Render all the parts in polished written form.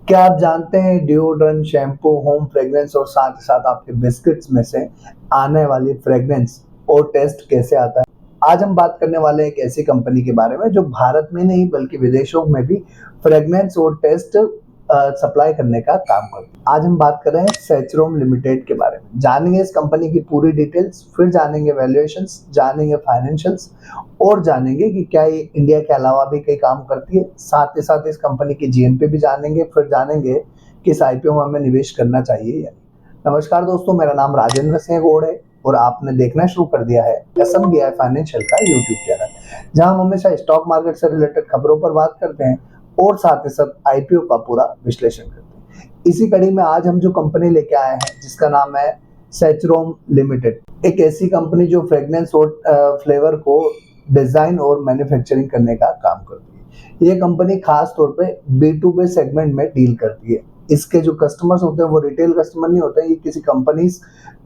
क्या आप जानते हैं डिओड्रेंट, शैम्पू, होम फ्रेग्रेंस और साथ ही साथ आपके बिस्किट्स में से आने वाली फ्रेग्रेंस और टेस्ट कैसे आता है? आज हम बात करने वाले हैं एक ऐसी कंपनी के बारे में जो भारत में नहीं बल्कि विदेशों में भी फ्रेग्रेंस और टेस्ट सप्लाई करने का काम करती है। आज हम बात कर रहे हैं सेचरोम लिमिटेड के बारे में। जानेंगे इस कंपनी की पूरी डिटेल्स, फिर जानेंगे वैल्यूएशंस, जानेंगे फाइनेंशियल्स और जानेंगे कि क्या ये इंडिया के अलावा भी कई काम करती है। साथ ही साथ इस कंपनी की जीएनपी भी जानेंगे, फिर जानेंगे कि इस आईपीओ में हमें निवेश करना चाहिए या नहीं। नमस्कार दोस्तों, मेरा नाम राजेंद्र सिंह गौड़ है और आपने देखना शुरू कर दिया है SMBI फाइनेंशियल का यूट्यूब चैनल, जहां हम हमेशा स्टॉक मार्केट से रिलेटेड खबरों पर बात करते हैं और साथ ही साथ आईपीओ का पूरा विश्लेषण करते हैं। इसी कड़ी में आज हम जो कंपनी लेके आए हैं जिसका नाम है सेचरोम लिमिटेड, एक ऐसी कंपनी जो फ्रेग्रेंस और फ्लेवर को डिजाइन और मैन्युफैक्चरिंग करने का काम करती है। ये कंपनी खास तौर पे B2B सेगमेंट में डील करती है। इसके जो कस्टमर्स होते हैं वो रिटेल कस्टमर नहीं होते हैं, ये किसी कंपनीज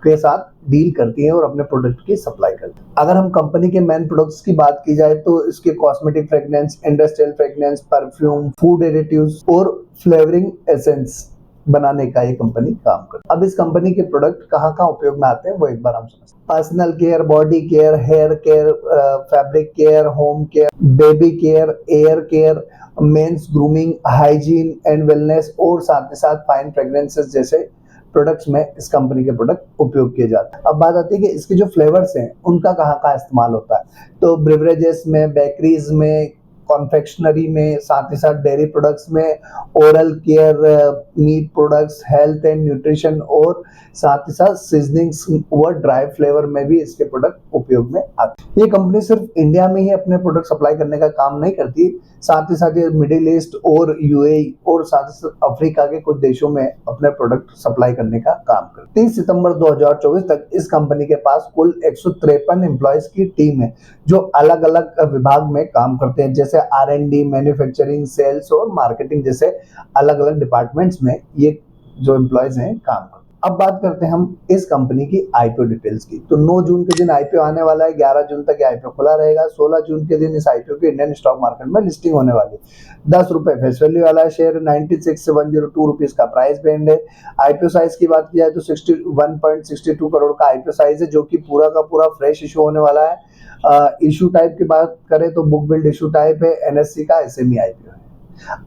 के साथ डील करती है और अपने प्रोडक्ट की सप्लाई करती है। अगर हम कंपनी के मेन प्रोडक्ट्स की बात की जाए तो इसके cosmetic fragrance, industrial fragrance, perfume, food additives और फ्लेवरिंग एसेंस बनाने का ये कंपनी काम करती है। अब इस कंपनी के प्रोडक्ट कहाँ कहाँ उपयोग में आते हैं वो एक बार हम समझते हैं। Personal care, body care, hair care, fabric care, home care, baby care, air care, men's grooming, hygiene and wellness और साथ ही साथ फाइन फ्रेग्रेंसेस जैसे प्रोडक्ट्स में इस कंपनी के प्रोडक्ट उपयोग किए जाते हैं। अब बात आती है कि इसके जो फ्लेवर्स हैं उनका कहाँ कहाँ इस्तेमाल होता है। तो ब्रिवरेजेस में, बेकरीज में, कॉन्फेक्शनरी में, साथ ही साथ डेयरी प्रोडक्ट्स में, oral care, meat products, health and nutrition और साथ ही साथ सीजनिंग्स और ड्राई फ्लेवर में भी इसके प्रोडक्ट उपयोग में आते हैं। ये कंपनी सिर्फ इंडिया में ही अपने प्रोडक्ट सप्लाई करने का काम नहीं करती, साथ ही साथ ये मिडिल ईस्ट और यूएई और साथ ही साथ अफ्रीका के कुछ देशों में अपने प्रोडक्ट सप्लाई करने का काम करती है। 30 सितंबर 2024 तक इस कंपनी के पास कुल 153 एम्प्लॉयज की टीम है जो अलग अलग विभाग में काम करते हैं, जैसे R&D, मैन्युफैक्चरिंग, सेल्स और मार्केटिंग जैसे अलग अलग डिपार्टमेंट्स में ये जो एम्प्लॉयज हैं काम करते हैं। अब बात करते हैं हम इस कंपनी की आईपीओ डिटेल्स की। तो 9 जून के दिन आईपीओ आने वाला है, 11 जून तक आईपीओ खुला रहेगा। 16 जून के दिन इस आईपीओ की इंडियन स्टॉक मार्केट में लिस्टिंग होने वाली है। 10 रुपए फेस वैल्यू वाला शेयर, 96 से 102 रुपीज का प्राइस बैंड है। आईपीओ साइज की बात की जाए तो 61.62 करोड़ का आईपीओ साइज है, जो कि पूरा का पूरा फ्रेश इशू होने वाला है। इशू टाइप की बात करें तो बुक बिल्ड इशू टाइप है, एनएससी का SME आईपीओ है।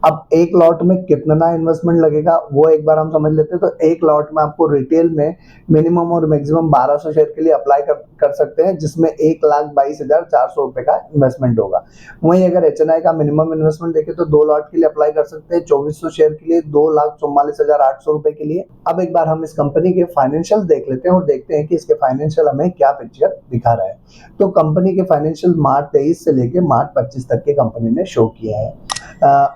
अब एक लॉट में कितना इन्वेस्टमेंट लगेगा वो एक बार हम समझ लेते हैं। तो एक लॉट में आपको रिटेल में मिनिमम और मैक्सिमम 1200 शेयर के लिए अप्लाई कर सकते हैं, जिसमें 1,22,400 रुपए का इन्वेस्टमेंट होगा। वहीं अगर HNI का मिनिमम इन्वेस्टमेंट देखें तो 2 लॉट के लिए अप्लाई कर सकते हैं, 2400 शेयर के लिए 2,44,800 रुपए के लिए। अब एक बार हम इस कंपनी के फाइनेंशियल देख लेते हैं और देखते हैं कि इसके फाइनेंशियल हमें क्या पिक्चर दिखा रहा है। तो कंपनी के फाइनेंशियल मार्च 23 से लेके मार्च 25 तक के कंपनी ने शो किया है।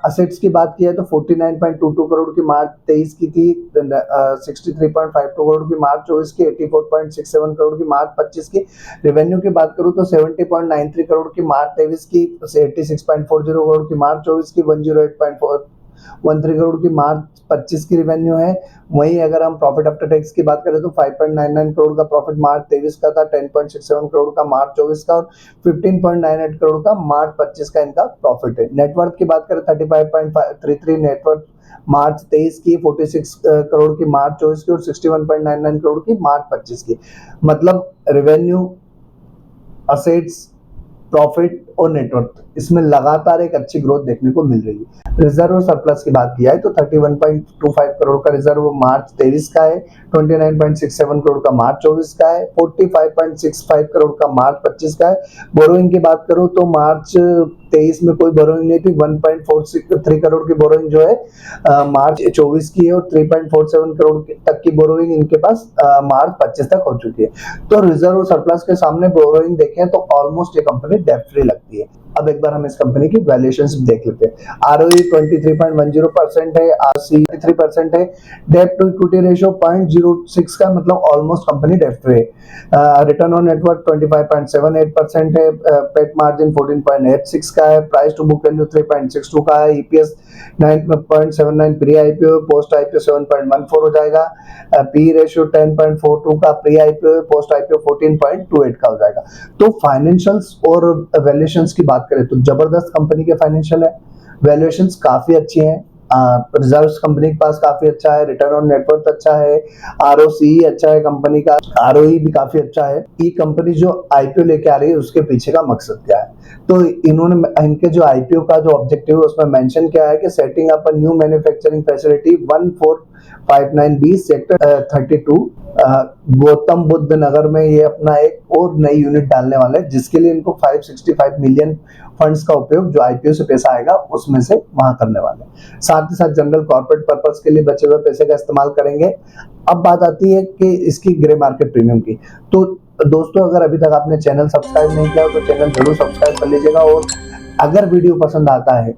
असेट्स की बात की है तो 49.22 करोड़ की मार्च 23 की थी, 63.52 करोड़ की मार्च 24 की, 84.67 करोड़ की मार्च 25 की। रेवेन्यू की बात करूं तो 70.93 करोड़ की मार्च 23 की, 86.40 करोड़ की मार्च 24 की, 108.13 करोड़ की मार्च 25 की रेवेन्यू है। वहीं अगर हम प्रॉफिट आफ्टर टैक्स की बात करें तो 5.99 करोड़ का प्रॉफिट मार्च 23 का था, 10.67 करोड़ का मार्च 24 का और 15.98 करोड़ का मार्च 25 का इनका प्रॉफिट है। नेटवर्थ की बात करें 35.33 नेटवर्थ मार्च 23 की, 46 करोड़ की मार्च 24 की और 61.99 करोड़ की मार्च 25 की। मतलब रेवेन्यू, असेट्स, प्रॉफिट और नेटवर्थ इसमें लगातार एक अच्छी ग्रोथ देखने को मिल रही है। रिजर्व और सरप्लस की बात की जाए तो 31.25 करोड़ का रिजर्व मार्च 23 का है, 29.67 करोड़ का मार्च 24 का है, 45.65 करोड़ का मार्च 25 का है। बोरोइंग की बात करूं तो मार्च 23 में कोई बोरोइंग नहीं थी, 1.43 करोड़ की बोरोइंग जो है मार्च 24 की है और 3.47 करोड़ तक की बोरोइंग इनके पास मार्च 25 तक हो चुकी है। तो रिजर्व और सरप्लस के सामने बोरोइंग देखें तो ऑलमोस्ट ये कंपनी डेट फ्री लगती है। अब एक बार हम इस कंपनी की वैल्यूएशंस देख लेते हैं। ROE 23.10% है, ROC 33% है, डेट टू इक्विटी रेशियो 0.06 का, मतलब ऑलमोस्ट कंपनी डेट फ्री है। रिटर्न ऑन नेटवर्थ 25.78% है, पेट मार्जिन 14.86 का है, प्राइस टू बुक वैल्यू 3.62 का है, EPS 9.79 pre IPO, post IPO 7.14 हो जाएगा, पी रेशियो 10.42 का प्री आईपीओ, पोस्ट आईपीओ 14.28 का हो जाएगा। तो फाइनेंशियल्स और वैल्यूएशंस की बात करें तो जबरदस्त कंपनी के फाइनेंशियल है, वैल्यूएशंस काफी अच्छी हैं, रिजर्व्स कंपनी के पास काफी अच्छा है, रिटर्न ऑन नेटवर्थ अच्छा है, आरओसी अच्छा है कंपनी का, आरओई भी काफी अच्छा है। ये कंपनी जो आईपीओ लेके आ रही है उसके पीछे का मकसद क्या है? तो इन्होंने इनके जो आईपीओ का जो ऑब्जेक्टिव है उसमें मेंशन किया है कि setting up a new manufacturing facility 1459B sector 32 Gautam Buddh Nagar में ये अपना एक और नई यूनिट डालने वाले हैं, जिसके लिए इनको 565 मिलियन फंड्स का उपयोग जो आईपीओ से पैसा आएगा उसमें से वहां करने वाले हैं। साथ ही साथ जनरल कॉर्पोरेट पर्पस के लिए बचे हुए पैसे का इस्तेमाल करेंगे। अब बात आती है कि इसकी ग्रे मार्केट प्रीमियम की। तो दोस्तों, अगर अभी तक आपने चैनल सब्सक्राइब नहीं किया हो तो चैनल जरूर सब्सक्राइब कर लीजिएगा, और अगर वीडियो पसंद आता है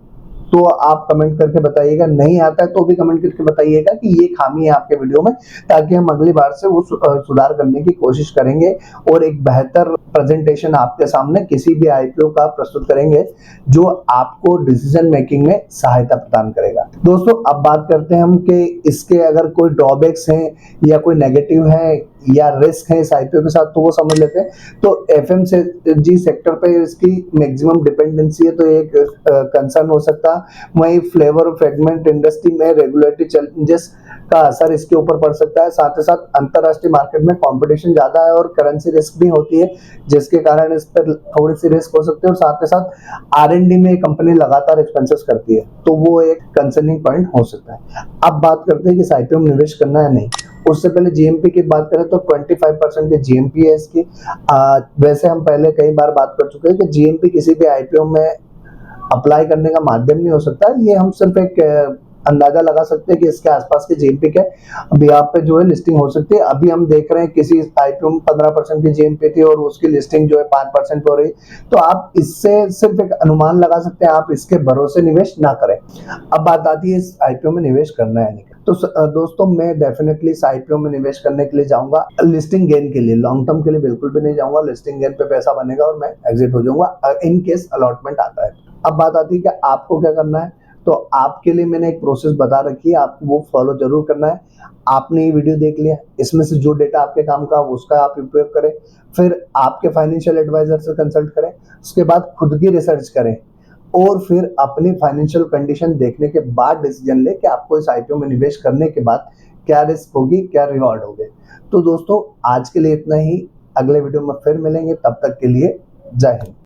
तो आप कमेंट करके बताइएगा, नहीं आता है तो भी कमेंट करके बताइएगा कि ये खामी है आपके वीडियो में, ताकि हम अगली बार से वो सुधार करने की कोशिश करेंगे और एक बेहतर प्रेजेंटेशन आपके सामने किसी भी आईपीओ का प्रस्तुत करेंगे जो आपको डिसीजन मेकिंग में सहायता प्रदान करेगा। दोस्तों, अब बात करते हैं हम कि इसके अगर कोई ड्रॉबैक्स हैं या कोई नेगेटिव है या रिस्क है इस आईपीओ के साथ, तो वो समझ लेते हैं। तो एफएमसीजी सेक्टर पे इसकी मैक्सिमम डिपेंडेंसी है, तो एक कंसर्न हो सकता है। वहीं फ्लेवर और फ्रेगमेंट इंडस्ट्री में रेगुलेटरी चैलेंजेस का असर इसके ऊपर पड़ सकता है। साथ ही साथ अंतरराष्ट्रीय मार्केट में कंपटीशन ज्यादा है और करेंसी रिस्क भी होती है, जिसके कारण इस पर थोड़ी सी रिस्क हो सकती है। और साथ ही साथ आर&डी में कंपनी लगातार एक्सपेंसेस करती है, तो वो एक कंसर्निंग पॉइंट हो सकता है। अब बात करते हैं कि इस आईपीओ में निवेश करना है नहीं। उससे पहले जीएमपी की बात करें तो 25% की जीएमपी है इसकी। वैसे हम पहले कई बार बात कर चुके हैं कि जीएमपी किसी भी आईपीओ में अप्लाई करने का माध्यम नहीं हो सकता। ये हम सिर्फ एक अंदाजा लगा सकते हैं कि इसके आसपास की जीएमपी के अभी आप पे जो है लिस्टिंग हो सकती है। अभी हम देख रहे हैं किसी आईपीओ में 15% की जीएमपी थी और उसकी लिस्टिंग जो है 5% हो रही, तो आप इससे सिर्फ एक अनुमान लगा सकते हैं, आप इसके भरोसे निवेश ना करें। अब बात आती है इस आईपीओ में निवेश करना है नहीं। तो दोस्तों, मैं डेफिनेटली इस आईपीओ में निवेश करने के लिए जाऊंगा लिस्टिंग गेन के लिए, लॉन्ग टर्म के लिए बिल्कुल भी नहीं जाऊंगा। लिस्टिंग गेन पे पैसा बनेगा और मैं एग्जिट हो जाऊंगा इन केस अलॉटमेंट आता है। अब बात आती है कि आपको क्या करना है। तो आपके लिए मैंने एक प्रोसेस बता रखी है, आपको वो फॉलो जरूर करना है। आपने ये वीडियो देख लिया, इसमें से जो डेटा आपके काम का उसका आप उपयोग करें, फिर आपके फाइनेंशियल एडवाइजर से कंसल्ट करें, उसके बाद खुद की रिसर्च करें और फिर अपनी फाइनेंशियल कंडीशन देखने के बाद डिसीजन ले कि आपको इस आईपीओ में निवेश करने के बाद क्या रिस्क होगी, क्या रिवॉर्ड होगे। तो दोस्तों, आज के लिए इतना ही। अगले वीडियो में फिर मिलेंगे, तब तक के लिए जय हिंद।